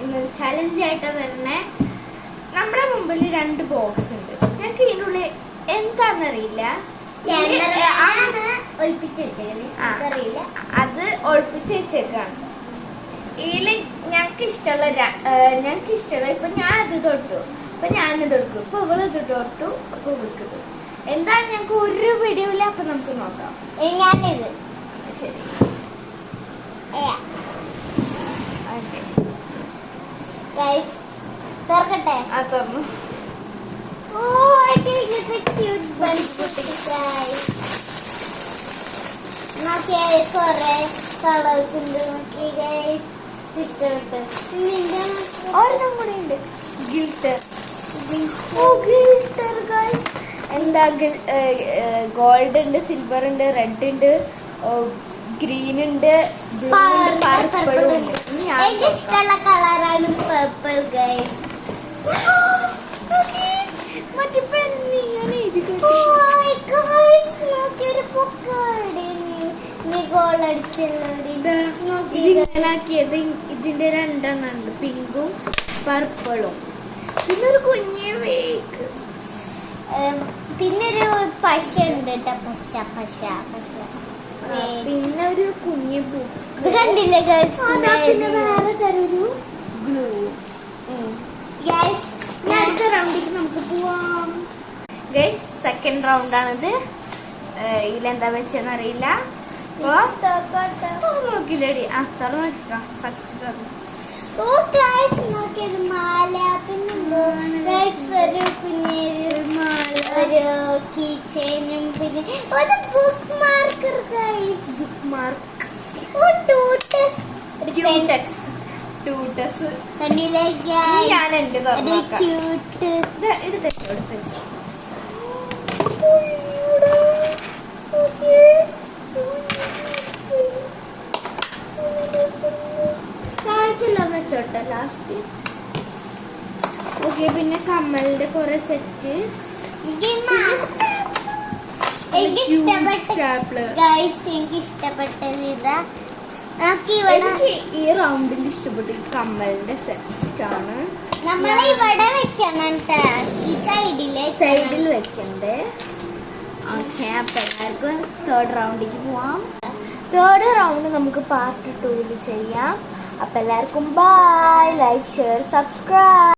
ഇന്ന് ചലഞ്ച് ആയിട്ട് വരണേ. നമ്മുടെ മുമ്പിൽ 2 ബോക്സ് ഉണ്ട്. ഞങ്ങൾക്ക് ഇതിൻ്റെ ഉള്ളിൽ എന്താന്നറിയില്ല, അത് ഒളിപ്പിച്ച് വെച്ചേക്കാണ്. ഇതില് ഞങ്ങൾക്ക് ഇഷ്ടമുള്ള ഇപ്പൊ ഞാൻ ഇത് തൊട്ടു, അപ്പൊ ഞാനിത് എടുക്കും. ഇപ്പൊ ഇവള് ഇത് തൊട്ടു, അപ്പൊ ഇവൾക്ക് എന്താ ഞങ്ങൾക്ക് ഒരു പിടിയില്ല. അപ്പൊ നമുക്ക് നോക്കാം. ഞാനിത് ശരി. തുറക്കട്ടെ? ആ തുറന്നു. കൊറേ കളേഴ്സ് ഉണ്ട്. ഇഷ്ടപ്പെട്ടു. ഒരെണ്ണം കൂടെ ഉണ്ട്, ഗിൽറ്റർ. എന്താ ഗോൾഡ് ഉണ്ട്, സിൽവർ ഉണ്ട്, റെഡ് ഉണ്ട്, ഗ്രീൻ ഉണ്ട്, പർപ്പിൾ ഉണ്ട്. എനിക്ക് ഇഷ്ടമുള്ള കളറാണ് പർപ്പിൾ ഗൈസ്. ഇതിന്റെ 2 എണ്ണം ഉണ്ട്, പിങ്കും പർപ്പിളും. പിന്നെ ഒരു കുഞ്ഞ് വേക്ക്, പിന്നെ ഒരു പശ ഉണ്ട് കേട്ടോ. പശ പിന്നെ ഒരു കുഞ്ഞ് ബുക്ക് കണ്ടില്ലേ ഗൈസ്? പിന്നെ വേറെ തരൊരു ഗ്ലൂ. ഗൈസ് അടുത്ത റൗണ്ടിലേക്ക് നമുക്ക് പോവാം. ഗൈസ് സെക്കൻഡ് റൗണ്ടാണിത്. ഇതിലെന്താ വെച്ചെന്നറിയില്ല. നോക്കില്ലടി. ആ തുറന്നു നോക്കാം. ഫസ്റ്റ് തുറന്നു. മാല, പിന്നെ ഒരു കുഞ്ഞൊരു മാല, ഒരു കീ ചെയിനും, പിന്നെ ഒരു ബുക്ക് മാർക്കർ. ബുക്ക് മാർക്ക്, ഞാൻ എന്റെ ഇത് തെറ്റെടുത്ത് വെച്ചോട്ടെ ലാസ്റ്റ്. ഓക്കെ, പിന്നെ കമ്മലിന്റെ കുറെ സെറ്റ്. എനിക്ക് ഇഷ്ടപ്പെട്ടത് ഇതാ. ഈ റൗണ്ടിൽ ഇഷ്ടപ്പെട്ട ഈ കമ്മലിന്റെ സെറ്റ് ആണ്. നമ്മൾ ഇവിടെ വെക്കണം, ഈ സൈഡിൽ വെക്കണ്ടേ. ഓക്കെ, അപ്പൊ എല്ലാവർക്കും തേർഡ് റൗണ്ടിലേക്ക് പോവാം. തേർഡ് റൗണ്ട് നമുക്ക് പാർട്ട് 2 ചെയ്യാം. അപ്പൊ എല്ലാവർക്കും ബൈ. Like, share, subscribe.